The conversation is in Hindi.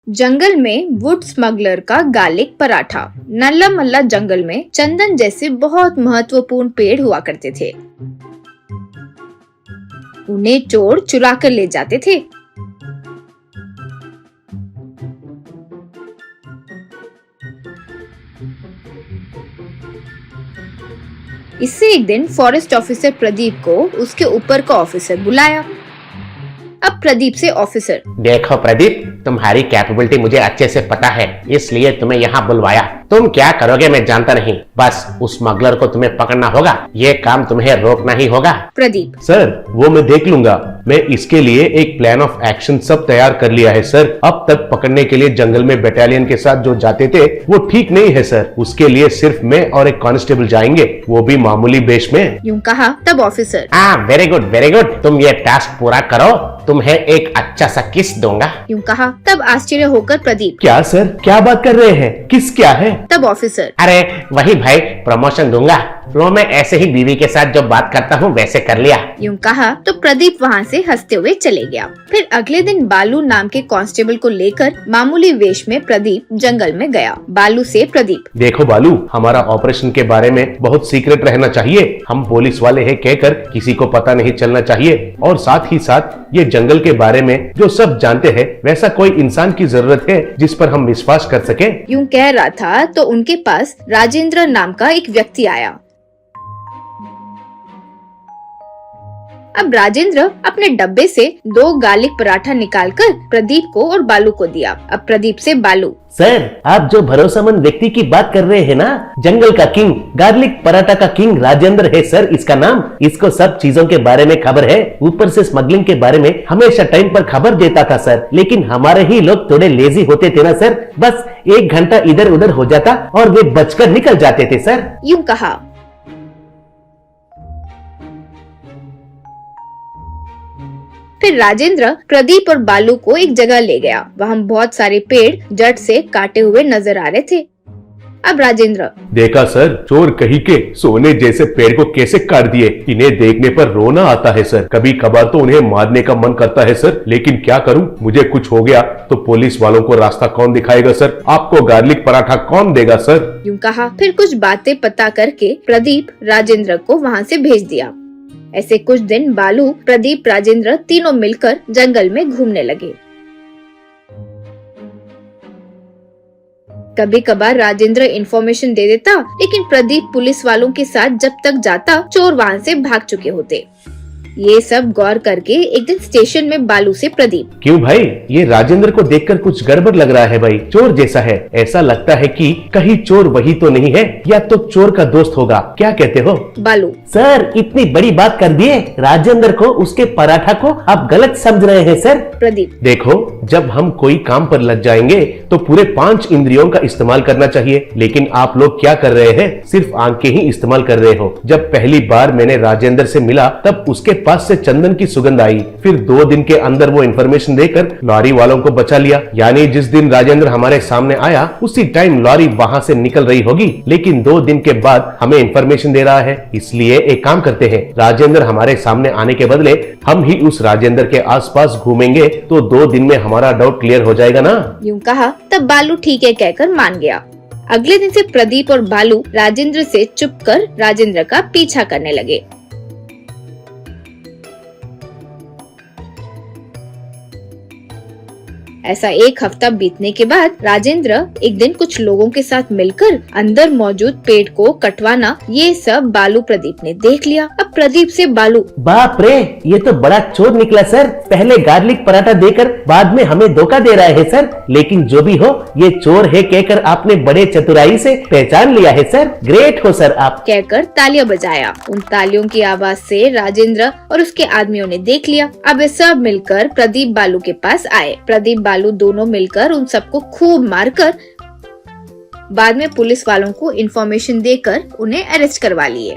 जंगल में वुड स्मगलर का गार्लिक पराठा। नल्ला मल्ला जंगल में चंदन जैसे बहुत महत्वपूर्ण पेड़ हुआ करते थे। उन्हें चोर चुरा कर ले जाते थे। इससे एक दिन फॉरेस्ट ऑफिसर प्रदीप को उसके ऊपर का ऑफिसर बुलाया। अब प्रदीप से ऑफिसर, देखो प्रदीप, तुम्हारी कैपेबिलिटी मुझे अच्छे से पता है, इसलिए तुम्हें यहाँ बुलवाया। तुम क्या करोगे मैं जानता नहीं, बस उस स्मगलर को तुम्हें पकड़ना होगा। ये काम तुम्हें रोकना ही होगा। प्रदीप, सर वो मैं देख लूंगा। मैं इसके लिए एक प्लान ऑफ एक्शन सब तैयार कर लिया है सर। अब तक पकड़ने के लिए जंगल में बटालियन के साथ जो जाते थे वो ठीक नहीं है सर। उसके लिए सिर्फ मैं और एक कांस्टेबल जाएंगे, वो भी मामूली बेश में। यूं कहा तब officer, very good very good, तुम ये टास्क पूरा करो, तुम्हें एक अच्छा सा किस दूंगा। यूं कहा तब आश्चर्य होकर प्रदीप, क्या सर, क्या बात कर रहे हैं? किस क्या है? तब ऑफिसर, अरे वही भाई, प्रमोशन दूंगा। तो मैं ऐसे ही बीवी के साथ जो बात करता हूँ वैसे कर लिया। यूं कहा तो प्रदीप वहाँ से हंसते हुए चले गया। फिर अगले दिन बालू नाम के कांस्टेबल को लेकर मामूली वेश में प्रदीप जंगल में गया। बालू से प्रदीप, देखो बालू, हमारा ऑपरेशन के बारे में बहुत सीक्रेट रहना चाहिए। हम पुलिस वाले हैं कहकर किसी को पता नहीं चलना चाहिए, और साथ ही साथ ये जंगल के बारे में जो सब जानते हैं वैसा कोई इंसान की जरूरत है जिस पर हम विश्वास कर सके। यूं कह रहा था तो उनके पास राजेंद्र नाम का एक व्यक्ति आया। अब राजेंद्र अपने डब्बे से 2 गार्लिक पराठा निकालकर प्रदीप को और बालू को दिया। अब प्रदीप से बालू, सर आप जो भरोसेमंद व्यक्ति की बात कर रहे हैं ना, जंगल का किंग, गार्लिक पराठा का किंग राजेंद्र है सर इसका नाम। इसको सब चीजों के बारे में खबर है, ऊपर से स्मगलिंग के बारे में हमेशा टाइम पर खबर देता था सर। लेकिन हमारे ही लोग थोड़े लेजी होते थे ना सर, बस 1 घंटा इधर उधर हो जाता और वे बचकर निकल जाते थे सर। यूं कहा। फिर राजेंद्र प्रदीप और बालू को एक जगह ले गया। वहाँ बहुत सारे पेड़ जड़ से काटे हुए नजर आ रहे थे। अब राजेंद्र, देखा सर, चोर कहीं के सोने जैसे पेड़ को कैसे काट दिए। इन्हें देखने पर रोना आता है सर। कभी कभार तो उन्हें मारने का मन करता है सर, लेकिन क्या करूं, मुझे कुछ हो गया तो पुलिस वालों को रास्ता कौन दिखाएगा सर? आपको गार्लिक पराठा कौन देगा सर? यूं कहा। फिर कुछ बातें पता करके प्रदीप राजेंद्र को वहाँ से भेज दिया। ऐसे कुछ दिन बालू, प्रदीप, राजेंद्र तीनों मिलकर जंगल में घूमने लगे। कभी कभार राजेंद्र इन्फॉर्मेशन दे देता, लेकिन प्रदीप पुलिस वालों के साथ जब तक जाता चोर वहाँ से भाग चुके होते। ये सब गौर करके एक दिन स्टेशन में बालू से प्रदीप, क्यों भाई, ये राजेंद्र को देखकर कुछ गड़बड़ लग रहा है भाई। चोर जैसा है, ऐसा लगता है कि कहीं चोर वही तो नहीं है, या तो चोर का दोस्त होगा। क्या कहते हो? बालू, सर इतनी बड़ी बात कर दिए, राजेंद्र को, उसके पराठा को आप गलत समझ रहे हैं सर। प्रदीप, देखो, जब हम कोई काम पर लग जाएंगे तो पूरे 5 इंद्रियों का इस्तेमाल करना चाहिए, लेकिन आप लोग क्या कर रहे हैं, सिर्फ आंखें ही इस्तेमाल कर रहे हो। जब पहली बार मैंने राजेंद्र से मिला तब उसके पास से चंदन की सुगंध आई। फिर 2 दिन के अंदर वो इन्फॉर्मेशन देकर लॉरी वालों को बचा लिया। यानी जिस दिन राजेंद्र हमारे सामने आया उसी टाइम लॉरी वहां से निकल रही होगी, लेकिन 2 दिन के बाद हमें इन्फॉर्मेशन दे रहा है। इसलिए एक काम करते हैं, राजेंद्र हमारे सामने आने के बदले हम ही उस राजेंद्र के आसपास घूमेंगे तो 2 दिन में हमारा डाउट क्लियर हो जाएगा ना। यूं कहा तब बालू ठीक है कहकर मान गया। अगले दिन से प्रदीप और बालू राजेंद्र से चुपकर राजेंद्र का पीछा करने लगे। ऐसा 1 हफ्ता बीतने के बाद राजेंद्र एक दिन कुछ लोगों के साथ मिलकर अंदर मौजूद पेड़ को कटवाना, ये सब बालू प्रदीप ने देख लिया। अब प्रदीप से बालू, बाप रे, ये तो बड़ा चोर निकला सर। पहले गार्लिक पराठा देकर बाद में हमें धोखा दे रहा है सर। लेकिन जो भी हो, ये चोर है कहकर आपने बड़े चतुराई से पहचान लिया है सर। ग्रेट हो सर आप, कहकर तालियां बजाया। उन तालियों की आवाज से राजेंद्र और उसके आदमियों ने देख लिया। अब वे सब मिलकर प्रदीप बालू के पास आए। प्रदीप बालू दोनों मिलकर उन सबको खूब मारकर बाद में पुलिस वालों को इन्फॉर्मेशन देकर उन्हें अरेस्ट करवा लिए।